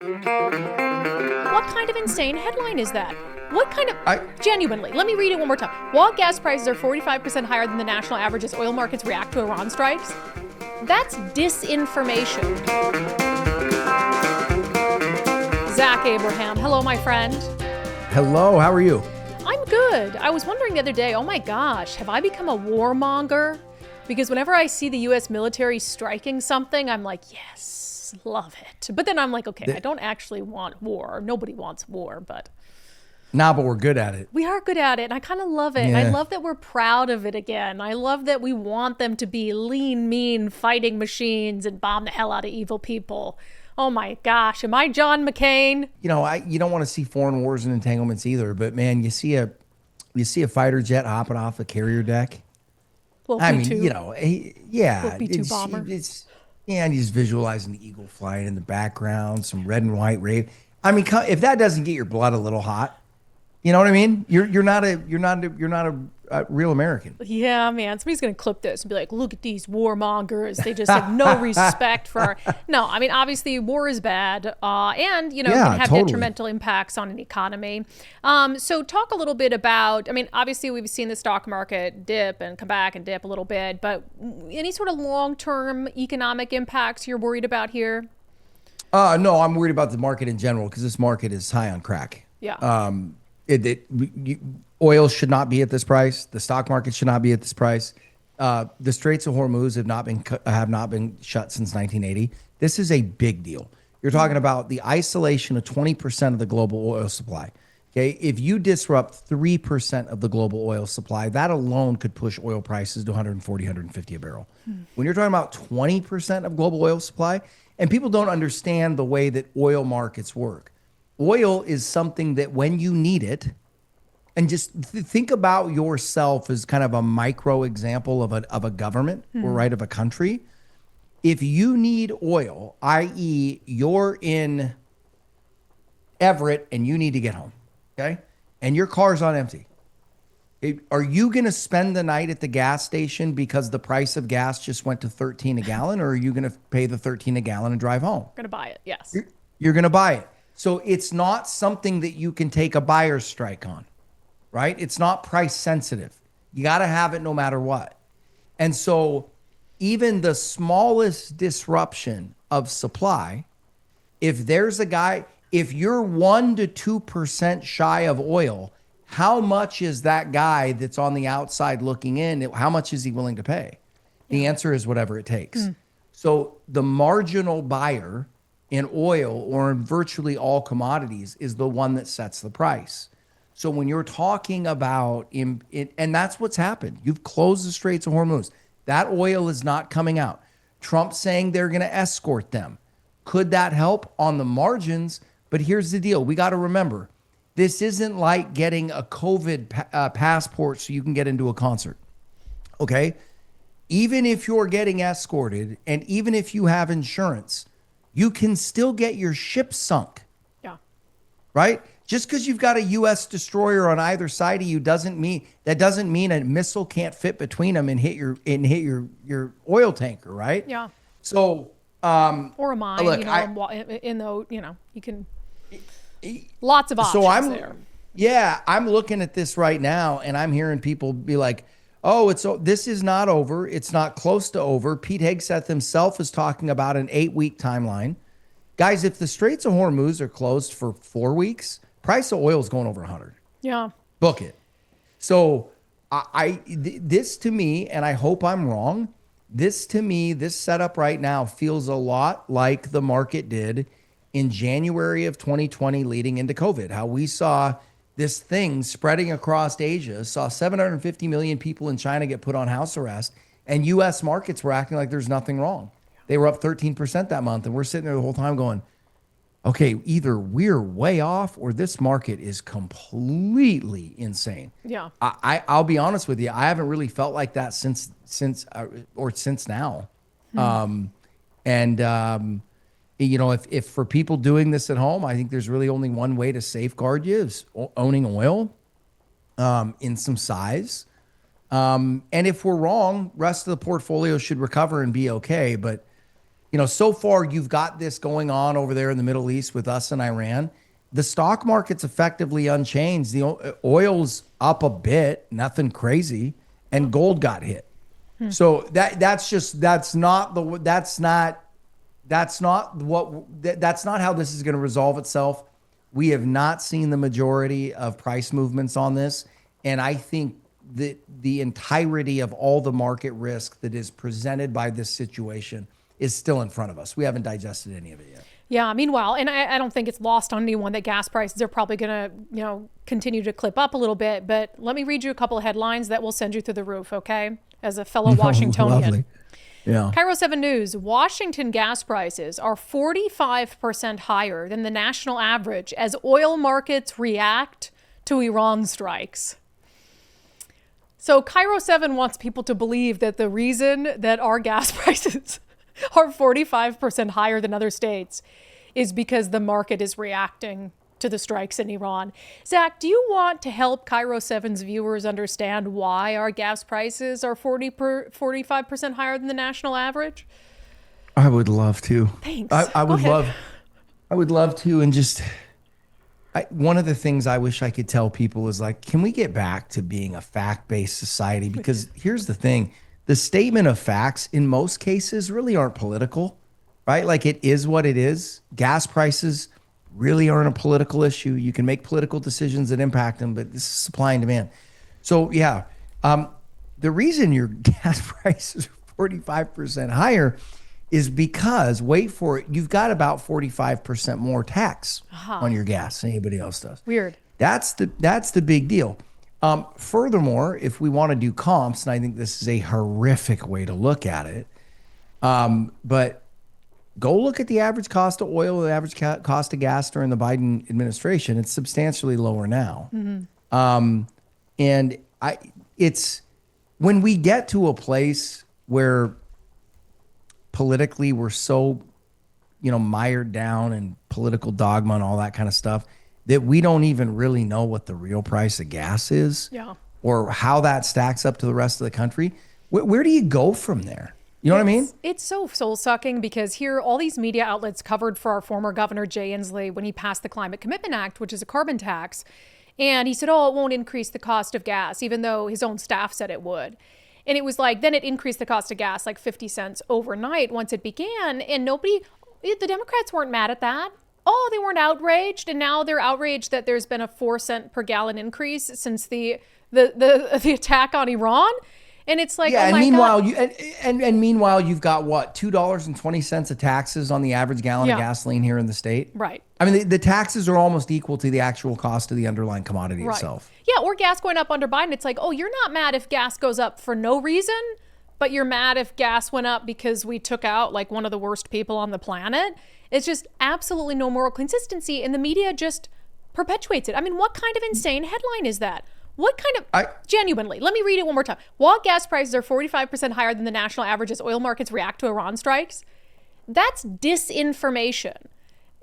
What kind of insane headline is that? What kind of... Genuinely, let me read it one more time. While gas prices are 45% higher than the national average as oil markets react to Iran strikes, that's disinformation. Zach Abraham, hello, my friend. Hello, how are you? I'm good. I was wondering the other day, oh my gosh, have I become a warmonger? Because whenever I see the U.S. military striking something, I'm like, yes, love it. But then I'm like, okay, I don't actually want war. Nobody wants war, but... Nah, but we're good at it. We are good at it, and I kind of love it. Yeah. I love that we're proud of it again. I love that we want them to be lean, mean fighting machines and bomb the hell out of evil people. Oh my gosh, am I John McCain? You know, you don't want to see foreign wars and entanglements either, but man, you see a fighter jet hopping off a carrier deck. Little I B-2. mean, you know, yeah, Little B-2 bomber. And he's visualizing the eagle flying in the background, some red and white rave. I mean, if that doesn't get your blood a little hot, you know what I mean? You're not a real American. Yeah, man. Somebody's going to clip this and be like, look at these warmongers. They just have no respect for our... No, I mean, obviously, war is bad. And, you know, Yeah, can have totally. detrimental impacts on an economy. So talk a little bit about... I mean, obviously, we've seen the stock market dip and come back and dip a little bit. But any sort of long-term economic impacts you're worried about here? No, I'm worried about the market in general because this market is high on crack. Yeah. Oil should not be at this price. The stock market should not be at this price. The Straits of Hormuz have not been shut since 1980. This is a big deal. You're talking about the isolation of 20% of the global oil supply. Okay, if you disrupt 3% of the global oil supply, that alone could push oil prices to 140, 150 a barrel. When you're talking about 20% of global oil supply, and people don't understand the way that oil markets work. Oil is something that when you need it, and just think about yourself as kind of a micro example of a government or right of a country. If you need oil, i.e. you're in Everett and you need to get home, okay? And your car's on empty. Are you going to spend the night at the gas station because the price of gas just went to 13 a gallon, or are you going to pay the 13 a gallon and drive home? Going to buy it, yes. You're going to buy it. So it's not something that you can take a buyer's strike on, right? It's not price sensitive. You got to have it no matter what. And so even the smallest disruption of supply, if there's a guy, if you're 1% to 2% shy of oil, how much is that guy that's on the outside looking in? How much is he willing to pay? The answer is whatever it takes. So the marginal buyer in oil or in virtually all commodities is the one that sets the price. So when you're talking about, and that's what's happened. You've closed the Straits of Hormuz. That oil is not coming out. Trump's saying they're going to escort them. Could that help on the margins? But here's the deal. We got to remember, this isn't like getting a COVID passport so you can get into a concert. Okay? Even if you're getting escorted and even if you have insurance, you can still get your ship sunk. Yeah. Right? Just because you've got a U.S. destroyer on either side of you doesn't mean a missile can't fit between them and hit your oil tanker, right? Yeah. So Or a mine, look, you can lots of options there. Yeah, I'm looking at this right now and I'm hearing people be like, oh, this is not over. It's not close to over. Pete Hegseth himself is talking about an 8-week timeline. Guys, if the Straits of Hormuz are closed for 4 weeks, price of oil is going over 100. Yeah. Book it. So this to me, and I hope I'm wrong, this setup right now feels a lot like the market did in January of 2020 leading into COVID, how we saw this thing spreading across Asia, saw 750 million people in China get put on house arrest, and U.S. markets were acting like there's nothing wrong. They were up 13% that month, and we're sitting there the whole time going, okay, either we're way off or this market is completely insane. Yeah. I'll be honest with you, I haven't really felt like that since now. If for people doing this at home, I think there's really only one way to safeguard you is owning oil in some size. And if we're wrong, rest of the portfolio should recover and be okay. But so far you've got this going on over there in the Middle East with us and Iran. The stock market's effectively unchanged. The oil's up a bit, nothing crazy, and gold got hit. So that's not how this is going to resolve itself. We have not seen the majority of price movements on this, and I think that the entirety of all the market risk that is presented by this situation is still in front of us. We haven't digested any of it yet. Yeah. Meanwhile, and I don't think it's lost on anyone that gas prices are probably going to, continue to clip up a little bit. But let me read you a couple of headlines that will send you through the roof, okay? As a fellow Washingtonian. Lovely. Yeah. Cairo 7 News, Washington gas prices are 45% higher than the national average as oil markets react to Iran strikes. So Cairo 7 wants people to believe that the reason that our gas prices are 45% higher than other states is because the market is reacting to the strikes in Iran. Zach, do you want to help Cairo 7's viewers understand why our gas prices are 45% higher than the national average? I would love to. Thanks. I would love to. And just, one of the things I wish I could tell people is like, can we get back to being a fact-based society? Because here's the thing. The statement of facts in most cases really aren't political, right? Like it is what it is. Gas prices really aren't a political issue. You can make political decisions that impact them, but this is supply and demand. So yeah, the reason your gas prices are 45% higher is because, wait for it, you've got about 45% more tax on your gas than anybody else does. Weird. That's the big deal. Furthermore, if we want to do comps, and I think this is a horrific way to look at it, but go look at the average cost of oil, the average cost of gas during the Biden administration. It's substantially lower now. And it's when we get to a place where politically we're so, mired down in political dogma and all that kind of stuff, that we don't even really know what the real price of gas is, or how that stacks up to the rest of the country. Where do you go from there? You know what I mean? It's so soul-sucking because here all these media outlets covered for our former governor, Jay Inslee, when he passed the Climate Commitment Act, which is a carbon tax. And he said, it won't increase the cost of gas, even though his own staff said it would. And it was like, then it increased the cost of gas like 50 cents overnight once it began. And the Democrats weren't mad at that. They weren't outraged, and now they're outraged that there's been a 4-cent per gallon increase since the attack on Iran. And it's like, and meanwhile, meanwhile, you've got what, $2.20 of taxes on the average gallon of gasoline here in the state. Right. I mean, the taxes are almost equal to the actual cost of the underlying commodity itself. Yeah, or gas going up under Biden. It's like, you're not mad if gas goes up for no reason, but you're mad if gas went up because we took out like one of the worst people on the planet. It's just absolutely no moral consistency, and the media just perpetuates it. I mean, what kind of insane headline is that? What kind of, genuinely, let me read it one more time. While gas prices are 45% higher than the national average as oil markets react to Iran strikes, that's disinformation.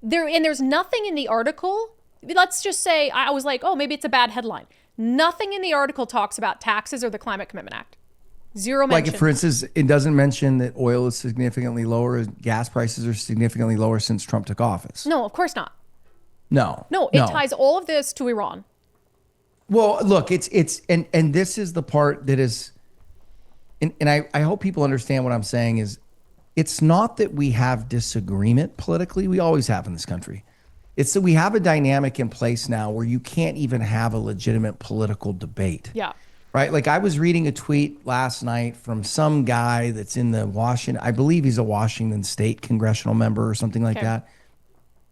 There's nothing in the article. Let's just say, I was like, maybe it's a bad headline. Nothing in the article talks about taxes or the Climate Commitment Act. Zero mention. Like, for instance, it doesn't mention that oil is significantly lower, gas prices are significantly lower since Trump took office. No, of course not. No, it ties all of this to Iran. Well, look, it's this is the part that is, and I hope people understand what I'm saying is, it's not that we have disagreement politically. We always have in this country. It's that we have a dynamic in place now where you can't even have a legitimate political debate. Yeah. Right? Like, I was reading a tweet last night from some guy that's in the I believe he's a Washington State congressional member or something like that.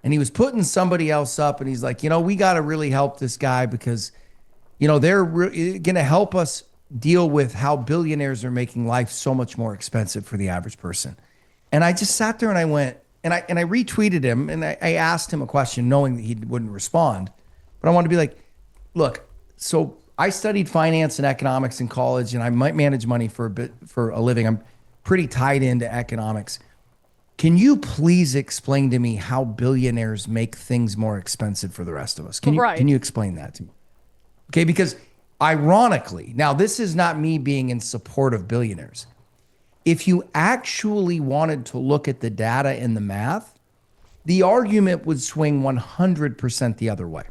And he was putting somebody else up, and he's like, we got to really help this guy because, they're going to help us deal with how billionaires are making life so much more expensive for the average person. And I just sat there and I went, and I retweeted him, and I asked him a question knowing that he wouldn't respond. But I wanted to be like, look, so I studied finance and economics in college, and I might manage money for a living. I'm pretty tied into economics. Can you please explain to me how billionaires make things more expensive for the rest of us? Can you explain that to me? Okay, because ironically, now this is not me being in support of billionaires. if you actually wanted to look at the data and the math, the argument would swing 100% the other way.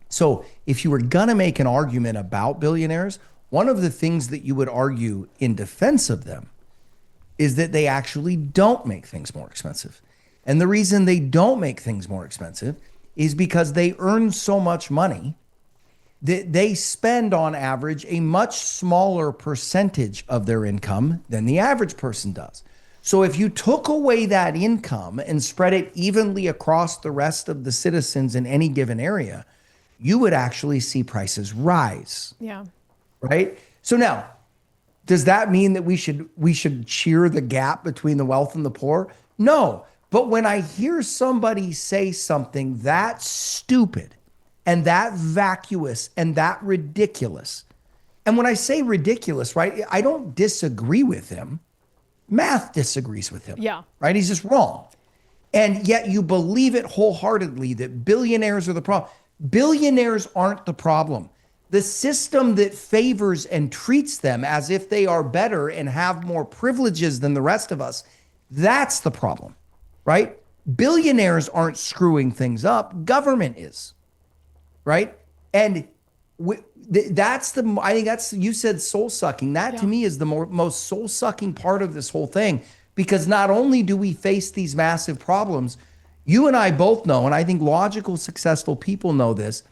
So if you were going to make an argument about billionaires, one of the things that you would argue in defense of them is that they actually don't make things more expensive. And the reason they don't make things more expensive is because they earn so much money that they spend on average a much smaller percentage of their income than the average person does. So if you took away that income and spread it evenly across the rest of the citizens in any given area, you would actually see prices rise. Yeah. Right? So now, does that mean that we should cheer the gap between the wealth and the poor? No. But when I hear somebody say something that stupid and that vacuous and that ridiculous, and when I say ridiculous, right, I don't disagree with him. Math disagrees with him. Yeah. Right? He's just wrong. And yet you believe it wholeheartedly that billionaires are the problem. Billionaires aren't the problem. The system that favors and treats them as if they are better and have more privileges than the rest of us, that's the problem, right? Billionaires aren't screwing things up. Government is, right? And that's I think that's, you said soul sucking. That to me is the most soul sucking part of this whole thing, because not only do we face these massive problems, you and I both know, and I think logical, successful people know this,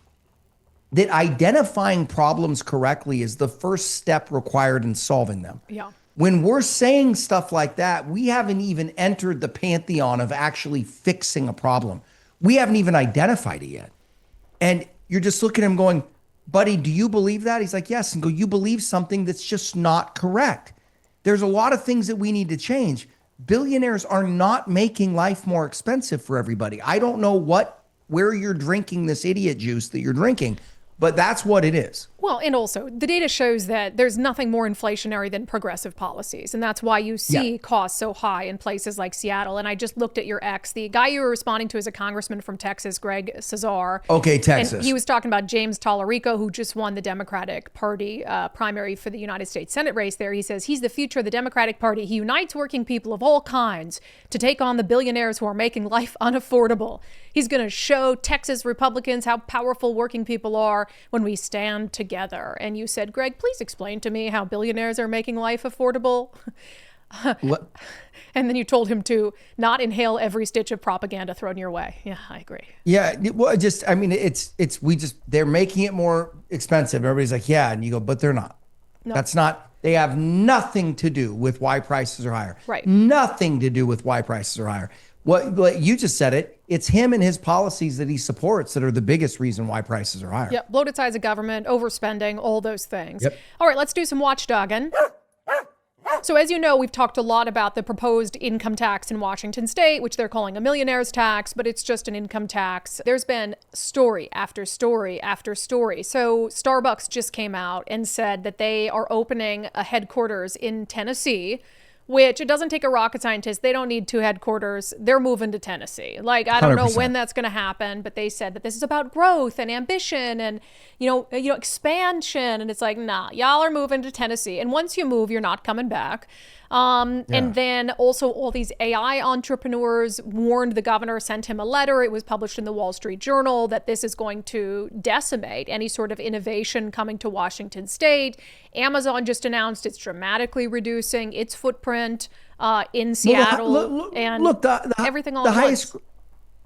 that identifying problems correctly is the first step required in solving them. Yeah. When we're saying stuff like that, we haven't even entered the pantheon of actually fixing a problem. We haven't even identified it yet. And you're just looking at him going, buddy, do you believe that? He's like, yes. And go, you believe something that's just not correct. There's a lot of things that we need to change. Billionaires are not making life more expensive for everybody. I don't know where you're drinking this idiot juice that you're drinking, but that's what it is. Well, and also the data shows that there's nothing more inflationary than progressive policies. And that's why you see costs so high in places like Seattle. And I just looked at your ex. The guy you were responding to is a congressman from Texas, Greg Cesar. Okay, Texas. And he was talking about James Tallarico, who just won the Democratic Party primary for the United States Senate race there. He says he's the future of the Democratic Party. He unites working people of all kinds to take on the billionaires who are making life unaffordable. He's going to show Texas Republicans how powerful working people are when we stand together. And you said, Greg, please explain to me how billionaires are making life affordable. What? And then you told him to not inhale every stitch of propaganda thrown your way. Yeah, I agree. Yeah, well, they're making it more expensive. Everybody's like, yeah, and you go, but they're not. No. That's not. They have nothing to do with why prices are higher. Right. Nothing to do with why prices are higher. What you just said it. It's him and his policies that he supports that are the biggest reason why prices are higher. Yep. Bloated sides of government, overspending, all those things. Yep. All right, let's do some watchdogging. So as you know, we've talked a lot about the proposed income tax in Washington state, which they're calling a millionaire's tax, but it's just an income tax. There's been story after story after story. So Starbucks just came out and said that they are opening a headquarters in Tennessee, which it doesn't take a rocket scientist. They don't need two headquarters. They're moving to Tennessee. Like, I don't know 100%. when that's going to happen, but they said that this is about growth and ambition and, expansion. And it's like, nah, y'all are moving to Tennessee. And once you move, you're not coming back. And then also all these AI entrepreneurs warned the governor, sent him a letter. It was published in the Wall Street Journal that this is going to decimate any sort of innovation coming to Washington state. Amazon just announced it's dramatically reducing its footprint in Seattle everything all at once.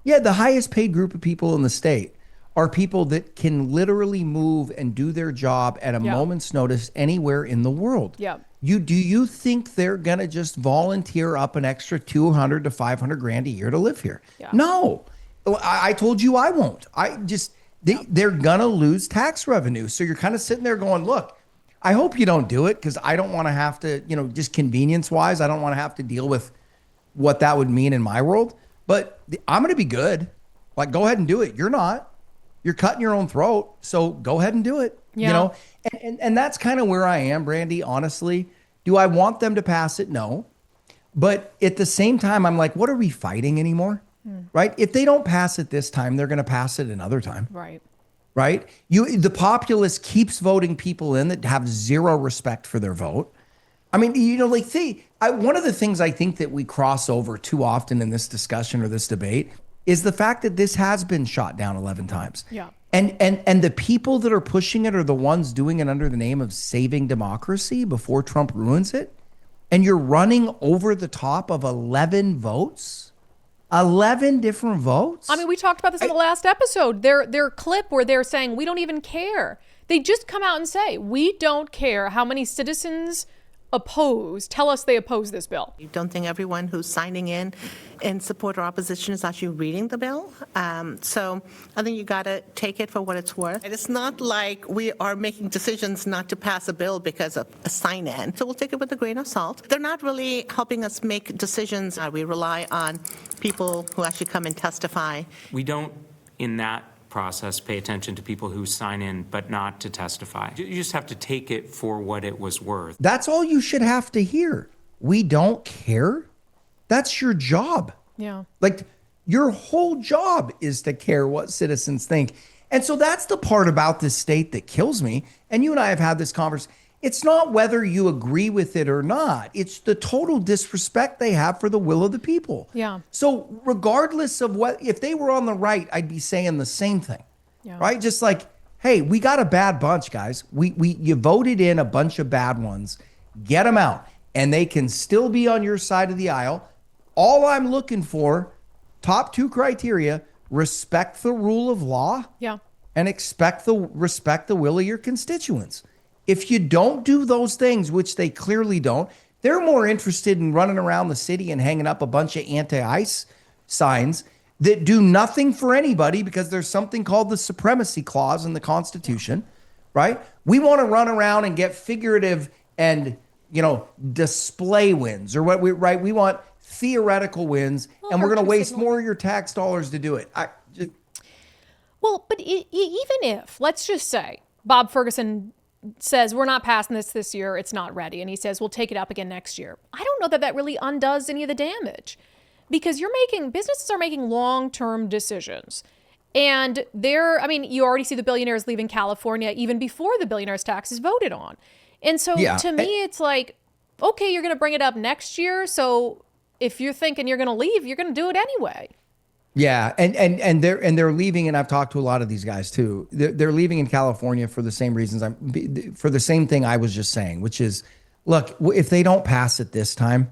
Yeah, the highest paid group of people in the state are people that can literally move and do their job at a moment's notice anywhere in the world. Yeah. Do you think they're going to just volunteer up an extra 200 to 500 grand a year to live here? Yeah. No. I told you I won't. They're going to lose tax revenue. So you're kind of sitting there going, look, I hope you don't do it because I don't want to have to, just convenience wise, I don't want to have to deal with what that would mean in my world. But I'm going to be good. Like, go ahead and do it. You're not. You're cutting your own throat. So go ahead and do it. Yeah. And that's kind of where I am, Brandi, honestly. Do I want them to pass it? No. But at the same time, I'm like, what are we fighting anymore? Right? If they don't pass it this time, they're going to pass it another time. Right. Right? The populace keeps voting people in that have zero respect for their vote. I mean, like one of the things I think that we cross over too often in this discussion or this debate is the fact that this has been shot down 11 times. Yeah. And the people that are pushing it are the ones doing it under the name of saving democracy before Trump ruins it. And you're running over the top of 11 votes? 11 different votes? I mean, we talked about this in the last episode. Their clip where they're saying, we don't even care. They just come out and say, we don't care how many citizens tell us they oppose this bill. You don't think everyone who's signing in support or opposition is actually reading the bill? So I think you got to take it for what it's worth. It's not like we are making decisions not to pass a bill because of a sign-in. So we'll take it with a grain of salt. They're not really helping us make decisions. We rely on people who actually come and testify. We don't, in that process, pay attention to people who sign in but not to testify. You just have to take it for what it was worth. That's all you should have to hear. We don't care. That's your job. Yeah. Like, your whole job is to care what citizens think. And so that's the part about this state that kills me. And you and I have had this conversation. It's not whether you agree with it or not. It's the total disrespect they have for the will of the people. Yeah. So regardless of if they were on the right, I'd be saying the same thing. Yeah. Right? Just like, hey, we got a bad bunch, guys. You voted in a bunch of bad ones. Get them out. And they can still be on your side of the aisle. All I'm looking for, top two criteria, respect the rule of law. Yeah. And respect the will of your constituents. If you don't do those things, which they clearly don't, they're more interested in running around the city and hanging up a bunch of anti-ICE signs that do nothing for anybody because there's something called the supremacy clause in the Constitution, right? We want to run around and get figurative and, display wins or we want theoretical wins, and we're going to waste more of your tax dollars to do it. Well, but even if, let's just say, Bob Ferguson says, we're not passing this year, it's not ready, and he says, we'll take it up again next year. I don't know that really undoes any of the damage because businesses are making long-term decisions. And you already see the billionaires leaving California even before the billionaires tax is voted on. And so to me, it's like, okay, you're going to bring it up next year. So if you're thinking you're going to leave, you're going to do it anyway. Yeah, and they're leaving, and I've talked to a lot of these guys too. They're leaving in California for the same reasons for the same thing I was just saying, which is, look, if they don't pass it this time,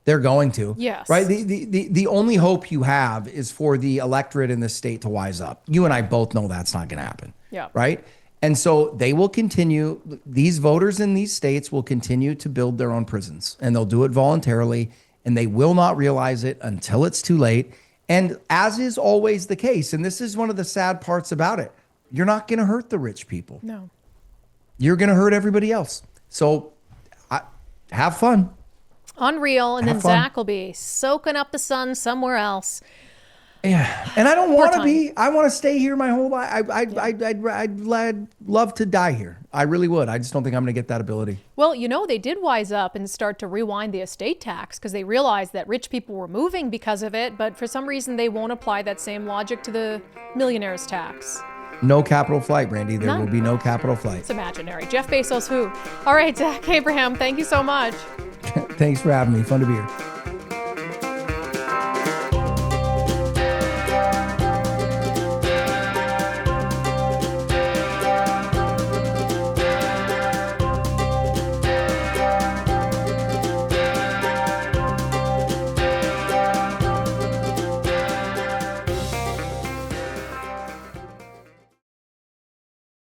they're going to. Yes. Right. The only hope you have is for the electorate in this state to wise up. You and I both know that's not going to happen. Yeah. Right. And so they will continue. These voters in these states will continue to build their own prisons, and they'll do it voluntarily, and they will not realize it until it's too late. And as is always the case, and this is one of the sad parts about it, you're not going to hurt the rich people. No. You're going to hurt everybody else. So have fun. Unreal. And then Zach will be soaking up the sun somewhere else. Yeah. And I don't want to be. I want to stay here my whole life. I'd love to die here. I really would. I just don't think I'm going to get that ability. Well, they did wise up and start to rewind the estate tax because they realized that rich people were moving because of it. But for some reason, they won't apply that same logic to the millionaires tax. No capital flight, Brandi. There will be no capital flight. It's imaginary. Jeff Bezos, who? All right, Zach Abraham, thank you so much. Thanks for having me. Fun to be here.